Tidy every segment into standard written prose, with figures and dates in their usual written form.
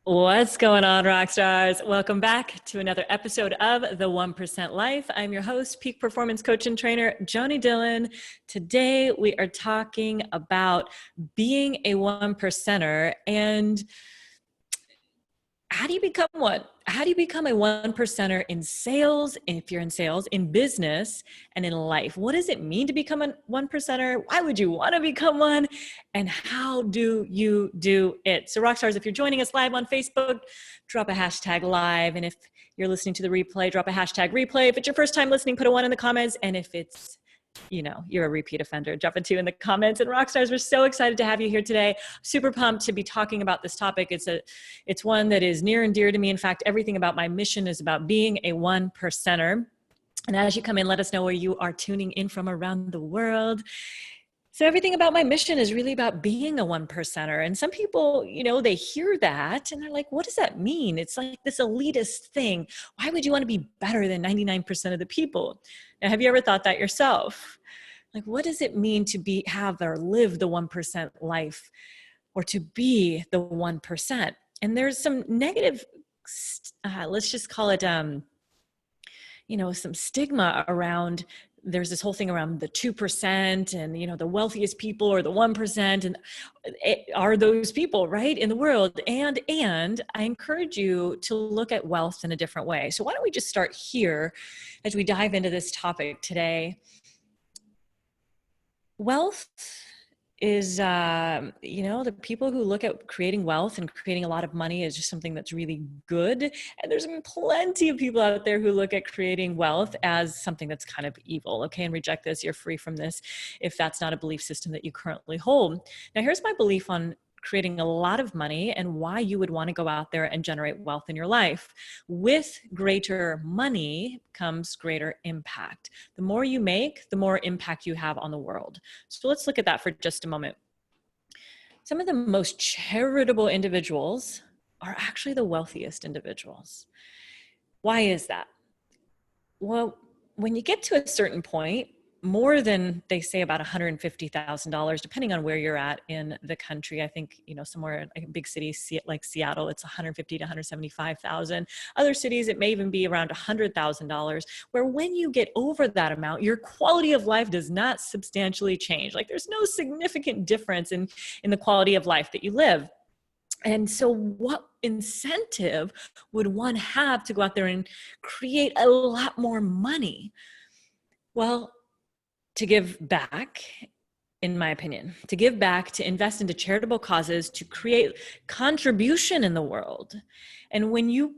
What's going on, rock stars? Welcome back to another episode of The 1% Life. I'm your host, peak performance coach and trainer, JoanieDhillon. Today, we are talking about being a 1%er and how do you become one? How do you become a 1%er in sales, if you're in sales, in business, and in life? What does it mean to become a 1%er? Why would you want to become one? And how do you do it? So rock stars, if you're joining us live on Facebook, drop a hashtag live. And if you're listening to the replay, drop a hashtag replay. If it's your first time listening, put a 1 in the comments. And if it's you're a repeat offender, drop a 2 in the comments. And rock stars, we're so excited to have you here today. Super pumped to be talking about this topic. It's one that is near and dear to me. In fact, everything about my mission is about being a 1%er. And as you come in, let us know where you are tuning in from around the world. So everything about my mission is really about being a 1%er. And some people, they hear that and they're like, what does that mean? It's like this elitist thing. Why would you want to be better than 99% of the people? Now, have you ever thought that yourself? Like, what does it mean to have or live the 1% life, or to be the 1%? And there's some negative, let's just call it, some stigma around. There's this whole thing around the 2% and, the wealthiest people or the 1%, and are those people right in the world? And I encourage you to look at wealth in a different way. So why don't we just start here as we dive into this topic today? Wealth is, the people who look at creating wealth and creating a lot of money is just something that's really good. And there's plenty of people out there who look at creating wealth as something that's kind of evil. Okay, and reject this. You're free from this if that's not a belief system that you currently hold. Now, here's my belief on creating a lot of money and why you would want to go out there and generate wealth in your life. With greater money comes greater impact. The more you make, the more impact you have on the world. So let's look at that for just a moment. Some of the most charitable individuals are actually the wealthiest individuals. Why is that? Well, when you get to a certain point, more than, they say, about $150,000, depending on where you're at in the country. I think, somewhere in a big city like Seattle, it's 150 to 175,000. Other cities, it may even be around $100,000, where when you get over that amount, your quality of life does not substantially change. Like, there's no significant difference in the quality of life that you live. And so what incentive would one have to go out there and create a lot more money? Well, to give back, in my opinion, to give back, to invest into charitable causes, to create contribution in the world. And when you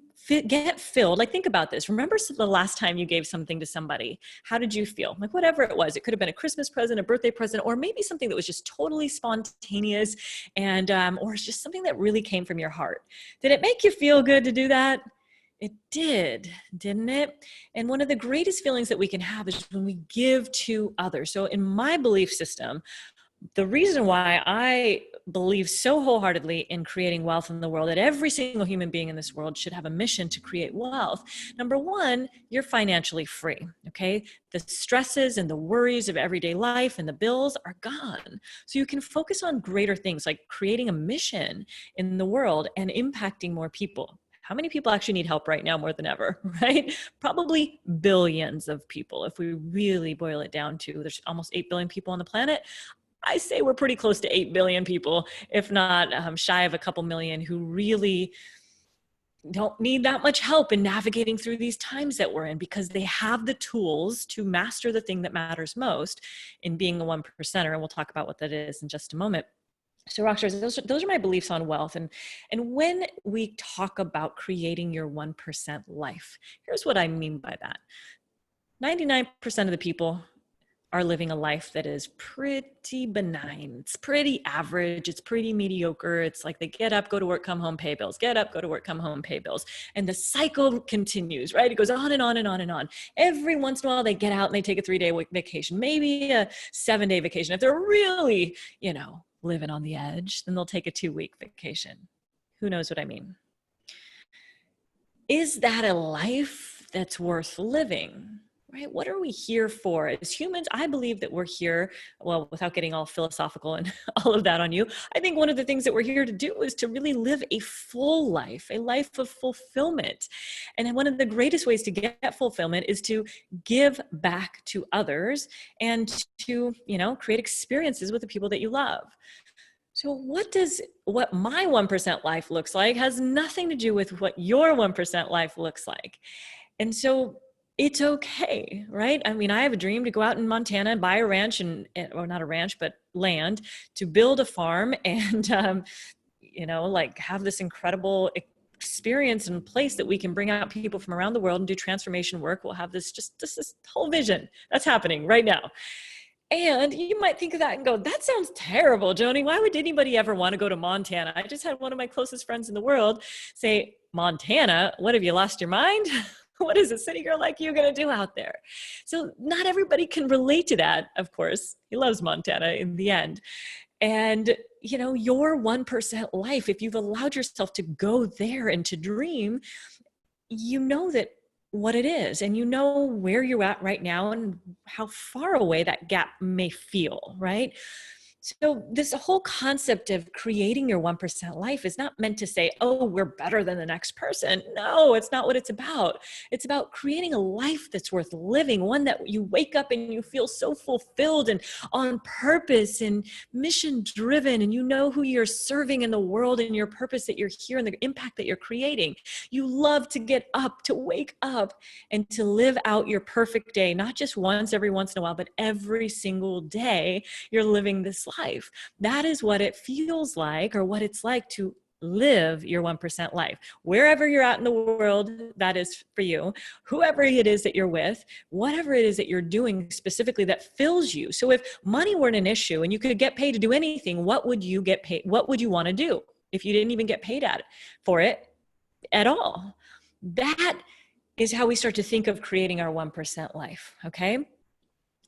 get filled, like, think about this. Remember the last time you gave something to somebody? How did you feel? Like, whatever it was, it could have been a Christmas present, a birthday present, or maybe something that was just totally spontaneous and, or it's just something that really came from your heart. Did it make you feel good to do that? It did, didn't it? And one of the greatest feelings that we can have is when we give to others. So in my belief system, the reason why I believe so wholeheartedly in creating wealth in the world, that every single human being in this world should have a mission to create wealth. Number one, you're financially free, okay? The stresses and the worries of everyday life and the bills are gone. So you can focus on greater things like creating a mission in the world and impacting more people. How many people actually need help right now more than ever, right? Probably billions of people. If we really boil it down to, there's almost 8 billion people on the planet. I say we're pretty close to 8 billion people, if not shy of a couple million, who really don't need that much help in navigating through these times that we're in, because they have the tools to master the thing that matters most in being a 1%er. And we'll talk about what that is in just a moment. So rockstars, those are my beliefs on wealth. And when we talk about creating your 1% life, here's what I mean by that. 99% of the people are living a life that is pretty benign. It's pretty average. It's pretty mediocre. It's like they get up, go to work, come home, pay bills. Get up, go to work, come home, pay bills. And the cycle continues, right? It goes on and on and on and on. Every once in a while, they get out and they take a 3-day vacation, maybe a 7-day vacation. If they're really, living on the edge, then they'll take a 2-week vacation. Who knows what I mean? Is that a life that's worth living? right? What are we here for? As humans, I believe that we're here, well, without getting all philosophical and all of that on you, I think one of the things that we're here to do is to really live a full life, a life of fulfillment. And then one of the greatest ways to get fulfillment is to give back to others and to, create experiences with the people that you love. So what my 1% life looks like has nothing to do with what your 1% life looks like. And so it's okay, right? I mean, I have a dream to go out in Montana and buy a ranch or not a ranch, but land to build a farm and, have this incredible experience and place that we can bring out people from around the world and do transformation work. We'll have this whole vision that's happening right now. And you might think of that and go, that sounds terrible, Joanie. Why would anybody ever want to go to Montana? I just had one of my closest friends in the world say, Montana, what, have you lost your mind? What is a city girl like you going to do out there? So not everybody can relate to that, of course. He loves Montana in the end. And, your 1% life, if you've allowed yourself to go there and to dream, you know that what it is, and you know where you're at right now and how far away that gap may feel, right? So this whole concept of creating your 1% life is not meant to say, oh, we're better than the next person. No, it's not what it's about. It's about creating a life that's worth living, one that you wake up and you feel so fulfilled and on purpose and mission driven, and you know who you're serving in the world and your purpose that you're here and the impact that you're creating. You love to get up, to wake up and to live out your perfect day, not just once every once in a while, but every single day you're living this life. That is what it feels like, or what it's like to live your 1% life. Wherever you're at in the world, that is for you. Whoever it is that you're with, whatever it is that you're doing specifically that fills you. So if money weren't an issue and you could get paid to do anything, what would you get paid? What would you want to do if you didn't even get paid for it at all? That is how we start to think of creating our 1% life. Okay.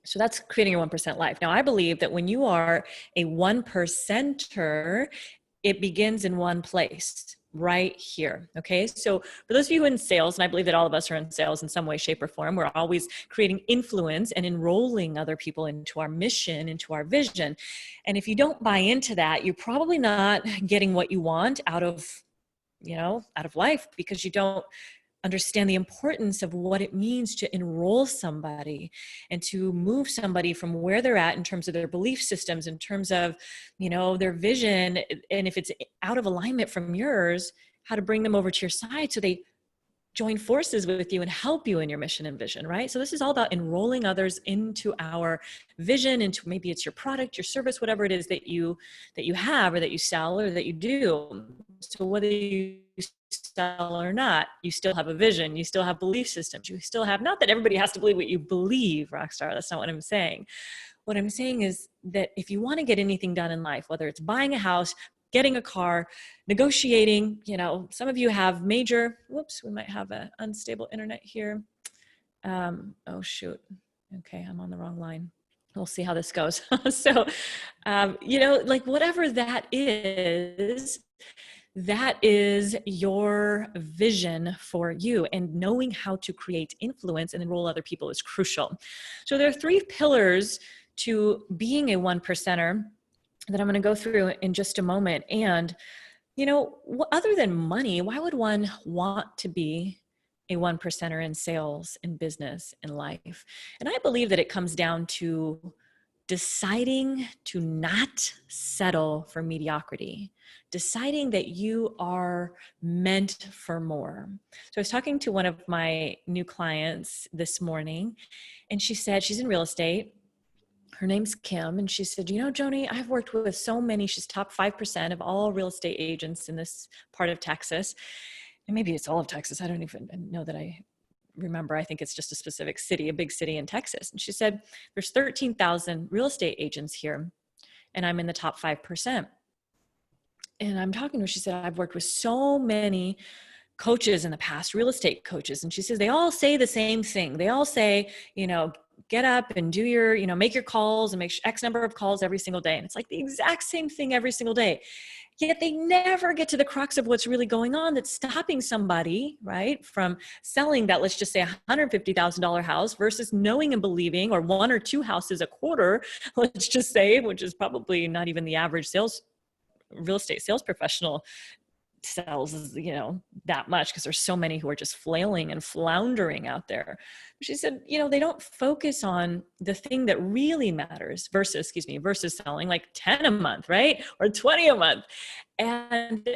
So that's creating your 1% life. Now, I believe that when you are a 1%er, it begins in one place, right here. Okay. So for those of you in sales, and I believe that all of us are in sales in some way, shape, or form, we're always creating influence and enrolling other people into our mission, into our vision. And if you don't buy into that, you're probably not getting what you want out of life, because you don't understand the importance of what it means to enroll somebody and to move somebody from where they're at in terms of their belief systems, in terms of, their vision. And if it's out of alignment from yours, how to bring them over to your side so they join forces with you and help you in your mission and vision, right? So this is all about enrolling others into our vision, into maybe it's your product, your service, whatever it is that you have, or that you sell, or that you do. So whether you sell or not, you still have a vision, you still have belief systems, you still have, not that everybody has to believe what you believe, Rockstar, that's not what I'm saying. What I'm saying is that if you want to get anything done in life, whether it's buying a house, getting a car, negotiating, some of you have major, we might have an unstable internet here. Oh shoot. Okay. I'm on the wrong line. We'll see how this goes. So, whatever that is your vision for you, and knowing how to create influence and enroll other people is crucial. So there are 3 pillars to being a 1%er that I'm going to go through in just a moment. And, other than money, why would one want to be a 1%er in sales, in business, in life? And I believe that it comes down to deciding to not settle for mediocrity, deciding that you are meant for more. So I was talking to one of my new clients this morning, and she said, she's in real estate. Her name's Kim. And she said, Joanie, I've worked with so many, she's top 5% of all real estate agents in this part of Texas. And maybe it's all of Texas. I don't even know that I remember. I think it's just a specific city, a big city in Texas. And she said, there's 13,000 real estate agents here, and I'm in the top 5%. And I'm talking to her. She said, I've worked with so many coaches in the past, real estate coaches. And she says, they all say the same thing. They all say, get up and do your, make your calls and make X number of calls every single day. And it's like the exact same thing every single day. Yet they never get to the crux of what's really going on that's stopping somebody, right, from selling that, let's just say $150,000 house versus knowing and believing, or one or two houses a quarter, let's just say, which is probably not even the average real estate sales professional sells, that much, because there's so many who are just flailing and floundering out there. She said, they don't focus on the thing that really matters versus selling like 10 a month, right? Or 20 a month. And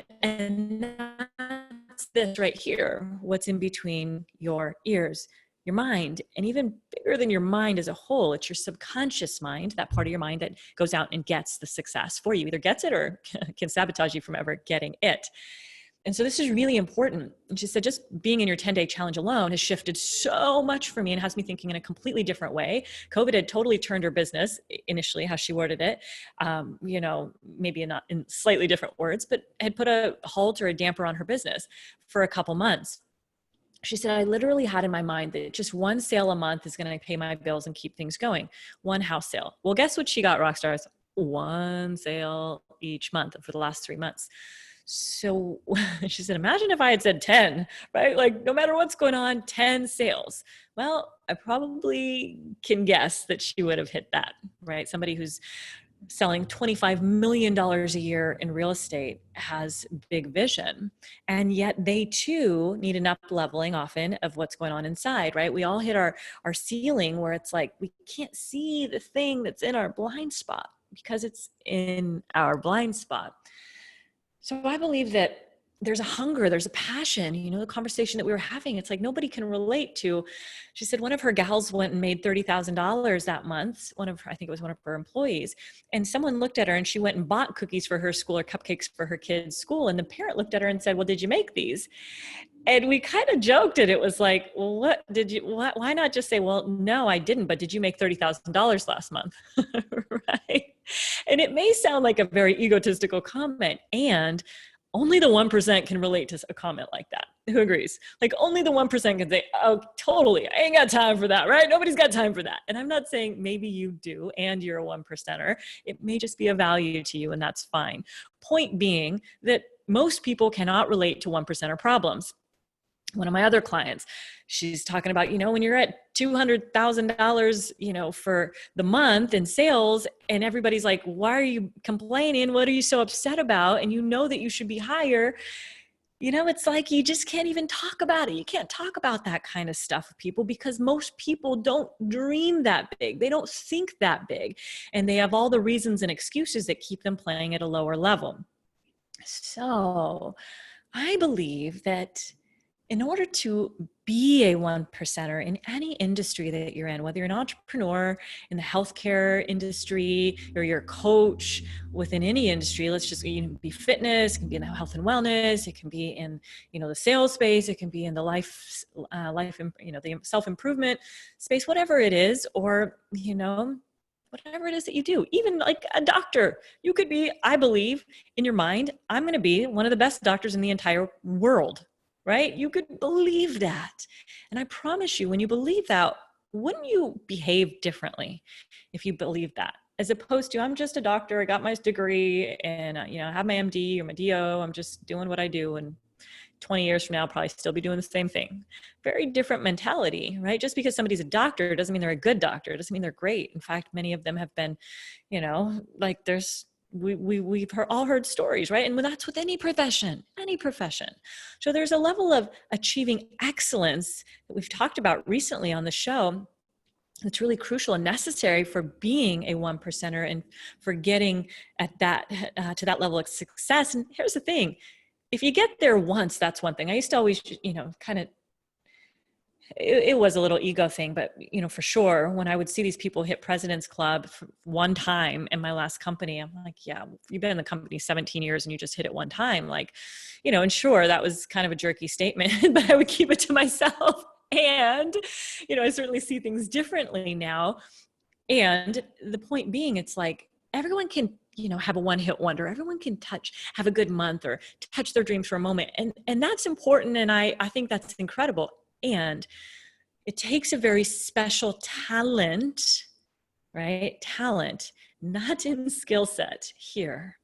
that's this right here, what's in between your ears, your mind, and even bigger than your mind as a whole, it's your subconscious mind, that part of your mind that goes out and gets the success for you, either gets it or can sabotage you from ever getting it. And so this is really important. And she said, just being in your 10-day challenge alone has shifted so much for me and has me thinking in a completely different way. COVID had totally turned her business initially, how she worded it, maybe not in slightly different words, but had put a halt or a damper on her business for a couple months. She said, I literally had in my mind that just one sale a month is going to pay my bills and keep things going. One house sale. Well, guess what she got, rock stars? One sale each month for the last 3 months. So she said, imagine if I had said 10, right? Like no matter what's going on, 10 sales. Well, I probably can guess that she would have hit that, right? Somebody who's selling $25 million a year in real estate has big vision. And yet they too need an up leveling often of what's going on inside, right? We all hit our ceiling where it's like, we can't see the thing that's in our blind spot because it's in our blind spot. So I believe that there's a hunger, there's a passion, the conversation that we were having, it's like nobody can relate to. She said one of her gals went and made $30,000 that month. I think it was one of her employees. And someone looked at her and she went and bought cookies for her school or cupcakes for her kids' school. And the parent looked at her and said, well, did you make these? And we kind of joked it. It was like, well, why not just say, well, no, I didn't, but did you make $30,000 last month? Right. And it may sound like a very egotistical comment, and only the 1% can relate to a comment like that. Who agrees? Like only the 1% can say, oh, totally. I ain't got time for that, right? Nobody's got time for that. And I'm not saying maybe you do and you're a 1%er. It may just be a value to you and that's fine. Point being that most people cannot relate to 1%er problems. One of my other clients, she's talking about, when you're at $200,000, for the month in sales and everybody's like, why are you complaining? What are you so upset about? And that you should be higher. It's like, you just can't even talk about it. You can't talk about that kind of stuff with people because most people don't dream that big. They don't think that big. And they have all the reasons and excuses that keep them playing at a lower level. So I believe that in order to be a 1%er in any industry that you're in, whether you're an entrepreneur in the healthcare industry or you're a coach within any industry, let's just be fitness, it can be in the health and wellness, it can be in the sales space, it can be in the life the self-improvement space, whatever it is, or whatever it is that you do, even like a doctor, you could be, I believe, in your mind, I'm going to be one of the best doctors in the entire world. Right? You could believe that. And I promise you, when you believe that, wouldn't you behave differently if you believe that? As opposed to, I'm just a doctor, I got my degree and, I have my MD or my DO, I'm just doing what I do. And 20 years from now, I'll probably still be doing the same ththing. Very different mentality, right? Just because somebody's a doctor doesn't mean they're a good doctor. It doesn't mean they're great. In fact, many of them have been, we've all heard stories, right? And that's with any profession. So there's a level of achieving excellence that we've talked about recently on the show that's really crucial and necessary for being a 1%er and for getting at that to that level of success. And here's the thing. If you get there once, that's one thing. I used to always, kind of, it was a little ego thing, but for sure, when I would see these people hit President's Club one time in my last company, I'm like, yeah, you've been in the company 17 years and you just hit it one time. Like, and sure, that was kind of a jerky statement, but I would keep it to myself. And, I certainly see things differently now. And the point being, it's like, everyone can, have a one-hit wonder. Everyone can have a good month or touch their dreams for a moment. And that's important. And I think that's incredible. And it takes a very special talent, right? Talent, not in skill set here.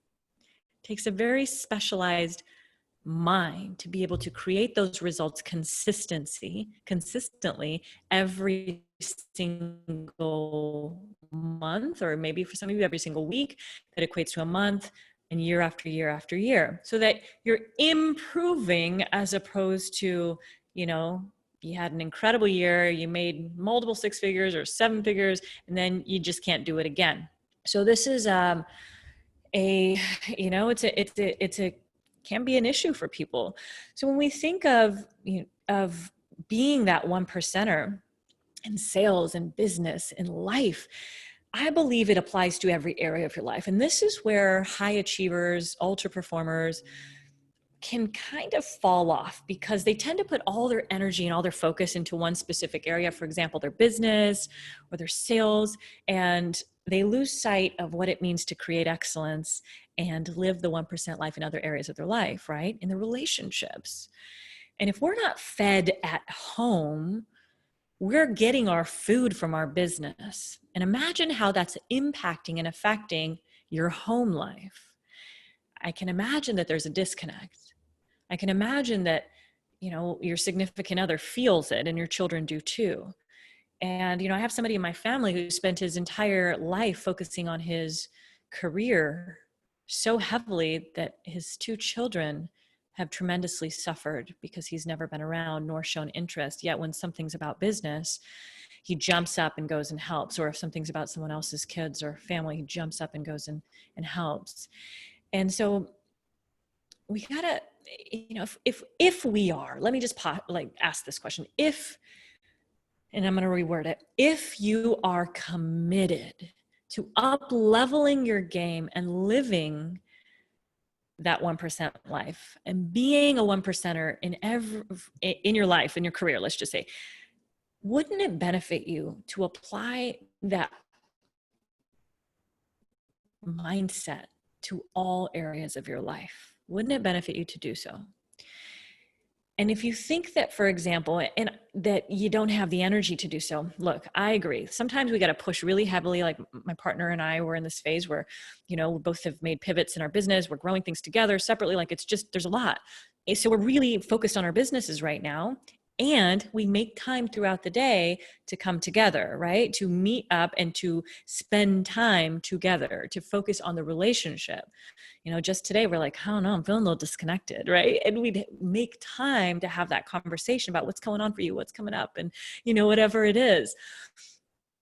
It takes a very specialized mind to be able to create those results consistently every single month, or maybe for some of you every single week. That equates to a month, and year after year after year, so that you're improving, as opposed to, you had an incredible year, you made multiple six figures or seven figures, and then you just can't do it again. So this is can be an issue for people. So when we think of being that one percenter in sales and business and life, I believe it applies to every area of your life. And this is where high achievers, ultra performers can kind of fall off, because they tend to put all their energy and all their focus into one specific area, for example, their business or their sales, and they lose sight of what it means to create excellence and live the 1% life in other areas of their life, right? In the relationships. And if we're not fed at home, we're getting our food from our business. And imagine how that's impacting and affecting your home life. I can imagine that there's a disconnect. I can imagine that, your significant other feels it, and your children do too. And, I have somebody in my family who spent his entire life focusing on his career so heavily that his two children have tremendously suffered because he's never been around nor shown interest. Yet when something's about business, he jumps up and goes and helps. Or if something's about someone else's kids or family, he jumps up and goes and helps. And so we gotta, if we are, let me just ask this question. And I'm going to reword it. If you are committed to up-leveling your game and living that 1% life and being a 1%er in your life, in your career, let's just say, wouldn't it benefit you to apply that mindset to all areas of your life? Wouldn't it benefit you to do so? And if you think that, for example, and that you don't have the energy to do so, look, I agree. Sometimes we got to push really heavily. Like my partner and I were in this phase where, we both have made pivots in our business. We're growing things together separately. Like it's just, there's a lot. So we're really focused on our businesses right now. And we make time throughout the day to come together, right? To meet up and to spend time together, to focus on the relationship. Just today we're like, I don't know, I'm feeling a little disconnected, right? And we'd make time to have that conversation about what's going on for you, what's coming up, and whatever it is.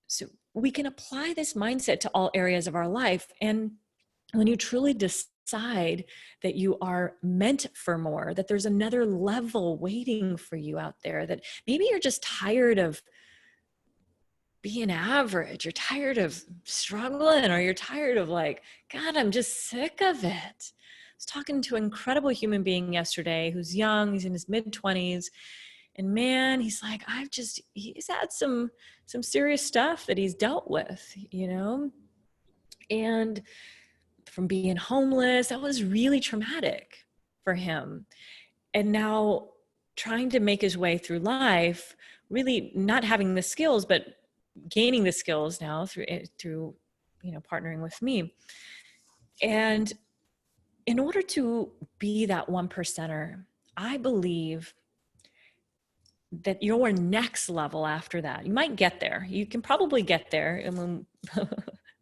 So we can apply this mindset to all areas of our life. And when you truly decide that you are meant for more, that there's another level waiting for you out there, that maybe you're just tired of being average, you're tired of struggling, or you're tired of like, God, I'm just sick of it. I was talking to an incredible human being yesterday who's young, he's in his mid-20s, and man, he's like, he's had some serious stuff that he's dealt with, and from being homeless, that was really traumatic for him. And now trying to make his way through life, really not having the skills, but gaining the skills now through partnering with me. And in order to be that 1%er, I believe that your next level after that, you might get there. You can probably get there. And when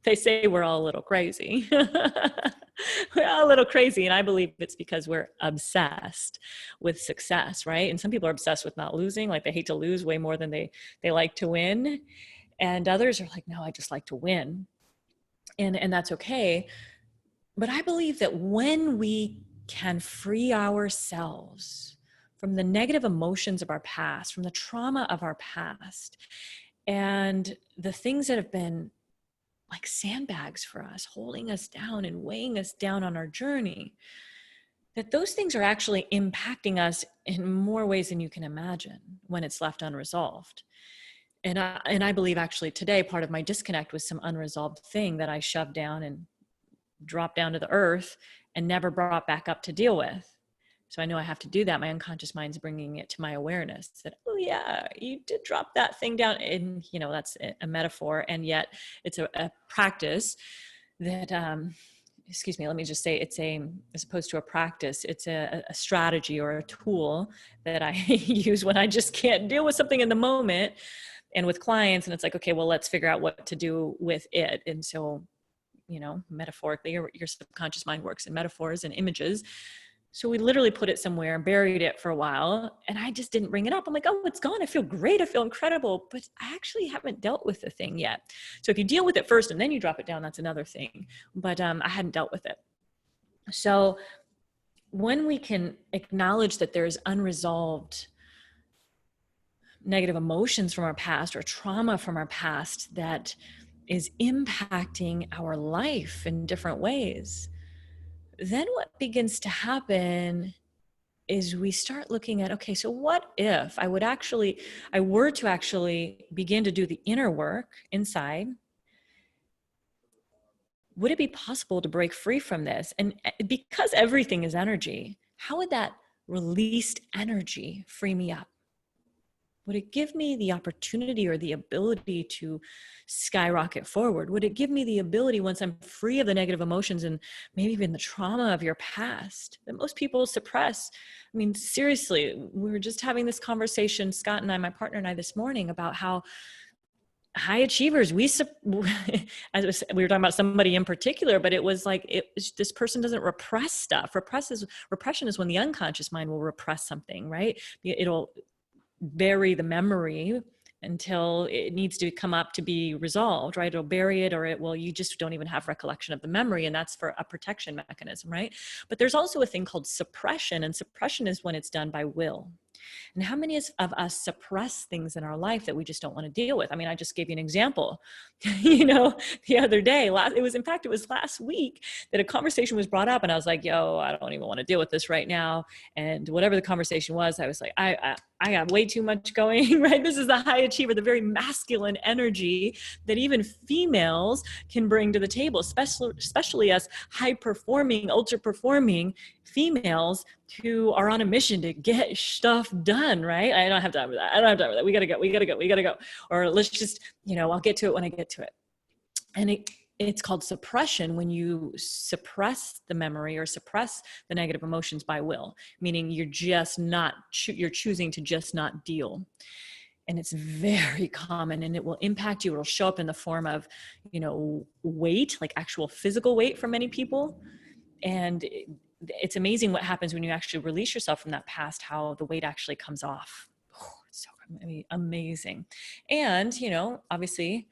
they say we're all a little crazy, we're all a little crazy. And I believe it's because we're obsessed with success, right? And some people are obsessed with not losing, like they hate to lose way more than they like to win. And others are like, no, I just like to win. And that's okay. But I believe that when we can free ourselves from the negative emotions of our past, from the trauma of our past, and the things that have been like sandbags for us, holding us down and weighing us down on our journey, that those things are actually impacting us in more ways than you can imagine when it's left unresolved. And I believe actually today, part of my disconnect was some unresolved thing that I shoved down and dropped down to the earth and never brought back up to deal with. So I know I have to do that. My unconscious mind's bringing it to my awareness that, oh yeah, you did drop that thing down. And, that's a metaphor. And yet it's a practice that excuse me, let me just say as opposed to a practice, it's a strategy or a tool that I use when I just can't deal with something in the moment and with clients. And it's like, okay, well, let's figure out what to do with it. And so, metaphorically, your subconscious mind works in metaphors and images. So we literally put it somewhere and buried it for a while. And I just didn't bring it up. I'm like, oh, it's gone. I feel great. I feel incredible. But I actually haven't dealt with the thing yet. So if you deal with it first and then you drop it down, that's another thing. But I hadn't dealt with it. So when we can acknowledge that there's unresolved negative emotions from our past or trauma from our past that is impacting our life in different ways, then what begins to happen is we start looking at, okay, so what if I were to actually begin to do the inner work inside? Would it be possible to break free from this? And because everything is energy, how would that released energy free me up? Would it give me the opportunity or the ability to skyrocket forward? Would it give me the ability, once I'm free of the negative emotions and maybe even the trauma of your past that most people suppress? I mean, seriously, we were just having this conversation, Scott and I, my partner and I, this morning, about how high achievers, we were talking about somebody in particular, but it was like, this person doesn't repress stuff. Repression is when the unconscious mind will repress something, right? It'll bury the memory until it needs to come up to be resolved, right? It'll bury it, you just don't even have recollection of the memory. And that's for a protection mechanism, right? But there's also a thing called suppression, and suppression is when it's done by will. And how many of us suppress things in our life that we just don't want to deal with? I mean, I just gave you an example, the other day, it was last week that a conversation was brought up and I was like, yo, I don't even want to deal with this right now. And whatever the conversation was, I was like, I got way too much going, right? This is the high achiever, the very masculine energy that even females can bring to the table, especially as high performing, ultra performing females who are on a mission to get stuff done, right? I don't have time for that. We gotta go. Or let's just, I'll get to it when I get to it. And it's called suppression when you suppress the memory or suppress the negative emotions by will, meaning you're choosing to just not deal. And it's very common, and it will impact you. It'll show up in the form of, weight, like actual physical weight for many people. And it's amazing what happens when you actually release yourself from that past, how the weight actually comes off. Oh, it's so amazing. And, obviously,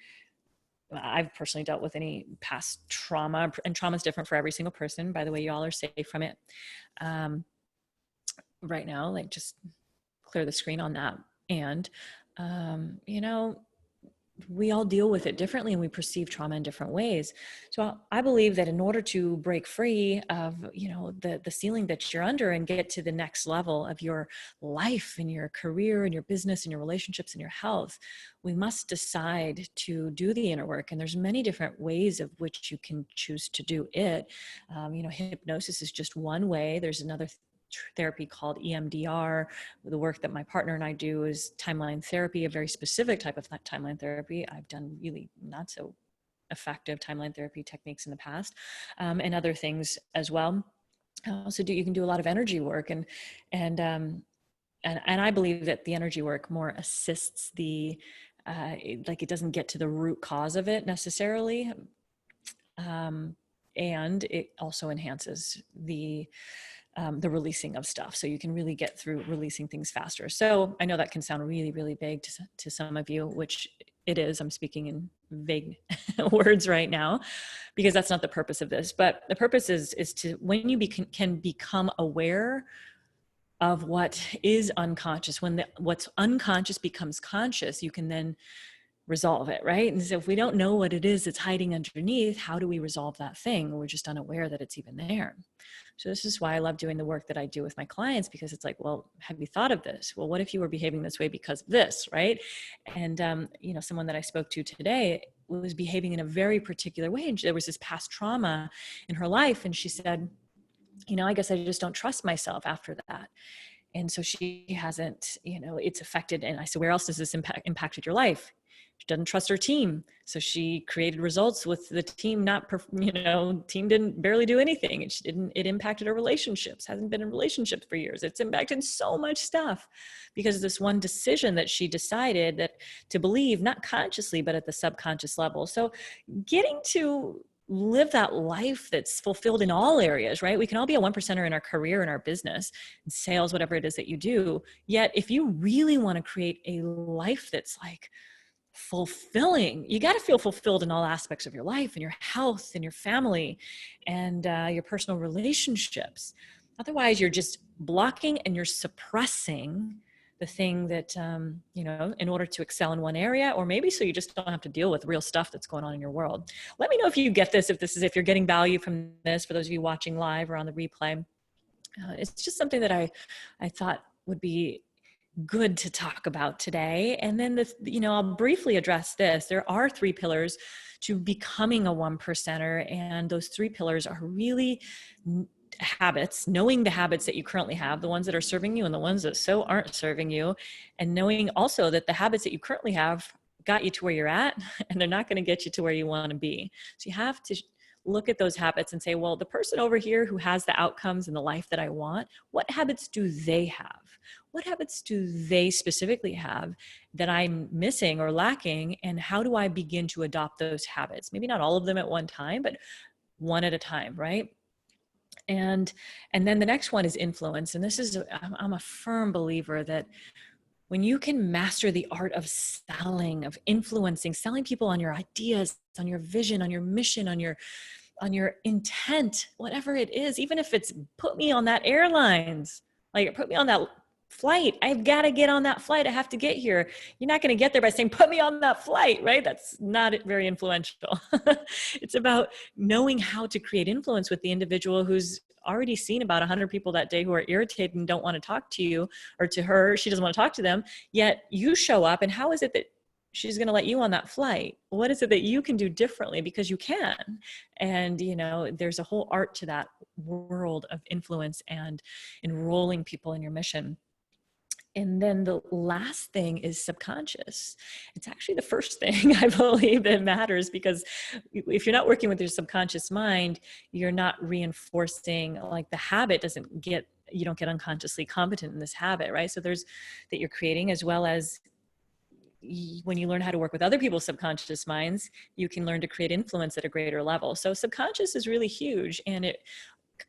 I've personally dealt with any past trauma, and trauma is different for every single person. By the way, you all are safe from it. Right now, like, just clear the screen on that. And, we all deal with it differently and we perceive trauma in different ways. So I believe that in order to break free of, the ceiling that you're under and get to the next level of your life and your career and your business and your relationships and your health, we must decide to do the inner work. And there's many different ways of which you can choose to do it. Hypnosis is just one way. There's another therapy called EMDR. The work that my partner and I do is timeline therapy, a very specific type of timeline therapy. I've done really not so effective timeline therapy techniques in the past, and other things as well. You can do a lot of energy work, and I believe that the energy work more assists it doesn't get to the root cause of it necessarily. And it also enhances the releasing of stuff. So you can really get through releasing things faster. So I know that can sound really, really vague to some of you, which it is. I'm speaking in vague words right now because that's not the purpose of this. But the purpose is to, when you can become aware of what is unconscious, when what's unconscious becomes conscious, you can then resolve it, right? And so if we don't know what it is that's hiding underneath, how do we resolve that thing? We're just unaware that it's even there. So this is why I love doing the work that I do with my clients, because it's like, well, have you thought of this? Well, what if you were behaving this way because of this, right? And, someone that I spoke to today was behaving in a very particular way. And there was this past trauma in her life. And she said, I guess I just don't trust myself after that. And so she hasn't, it's affected. And I said, where else does this impacted your life? She doesn't trust her team. So she created results with the team, team didn't barely do anything. It impacted her relationships, hasn't been in relationships for years. It's impacted so much stuff because of this one decision that she decided that to believe, not consciously, but at the subconscious level. So getting to live that life that's fulfilled in all areas, right? We can all be a 1%er in our career, in our business, in sales, whatever it is that you do. Yet if you really want to create a life that's like fulfilling, you got to feel fulfilled in all aspects of your life and your health and your family and your personal relationships. Otherwise, you're just blocking and you're suppressing the thing that, in order to excel in one area, or maybe so you just don't have to deal with real stuff that's going on in your world. Let me know if you get this, if you're getting value from this, for those of you watching live or on the replay. It's just something that I thought would be good to talk about today. And then I'll briefly address this. There are 3 pillars to becoming a 1%er. And those 3 pillars are really habits, knowing the habits that you currently have, the ones that are serving you and the ones that so aren't serving you. And knowing also that the habits that you currently have got you to where you're at, and they're not going to get you to where you want to be. So you have to look at those habits and say, well, the person over here who has the outcomes and the life that I want, what habits do they have? What habits do they specifically have that I'm missing or lacking? And how do I begin to adopt those habits? Maybe not all of them at one time, but one at a time, right? And then the next one is influence. And this is, I'm a firm believer that when you can master the art of selling, of influencing, selling people on your ideas, on your vision, on your mission, on your intent, whatever it is, even if it's put me on that airlines, like put me on that flight. I've got to get on that flight. I have to get here. You're not going to get there by saying, put me on that flight, right? That's not very influential. It's about knowing how to create influence with the individual who's already seen about 100 people that day who are irritated and don't want to talk to you, or to her, she doesn't want to talk to them, yet you show up. And how is it that she's going to let you on that flight? What is it that you can do differently? Because you can. And, there's a whole art to that world of influence and enrolling people in your mission. And then the last thing is subconscious. It's actually the first thing I believe that matters, because if you're not working with your subconscious mind, you're not reinforcing, like the habit you don't get unconsciously competent in this habit, right? So that you're creating, as well as when you learn how to work with other people's subconscious minds, you can learn to create influence at a greater level. So subconscious is really huge, and it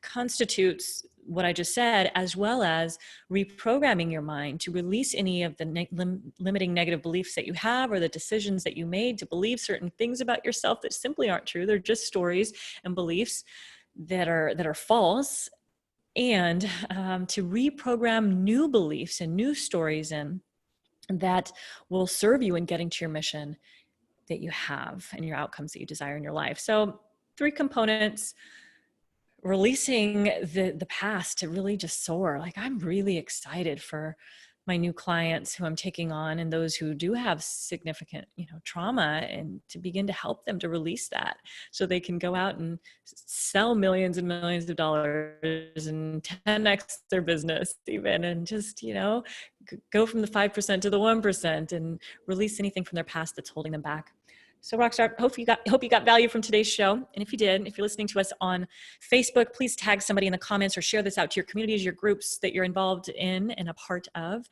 constitutes what I just said, as well as reprogramming your mind to release any of the limiting negative beliefs that you have, or the decisions that you made to believe certain things about yourself that simply aren't true. They're just stories and beliefs that are false, and to reprogram new beliefs and new stories in that will serve you in getting to your mission that you have and your outcomes that you desire in your life. So 3 components: releasing the past to really just soar. Like, I'm really excited for my new clients who I'm taking on, and those who do have significant, trauma, and to begin to help them to release that so they can go out and sell millions and millions of dollars and 10x their business even, and just, go from the 5% to the 1% and release anything from their past that's holding them back. So Rockstar, hope you got value from today's show. And if you did, if you're listening to us on Facebook, please tag somebody in the comments or share this out to your communities, your groups that you're involved in and a part of.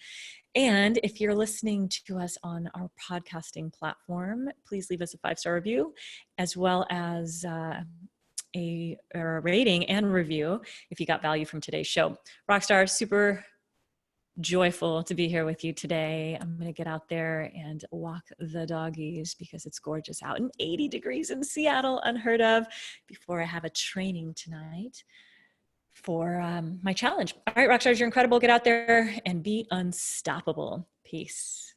And if you're listening to us on our podcasting platform, please leave us a 5-star review, as well as a rating and review if you got value from today's show. Rockstar, super joyful to be here with you today. I'm going to get out there and walk the doggies because it's gorgeous out, and 80 degrees in Seattle, unheard of, before I have a training tonight for my challenge. All right, Rockstars, you're incredible. Get out there and be unstoppable. Peace.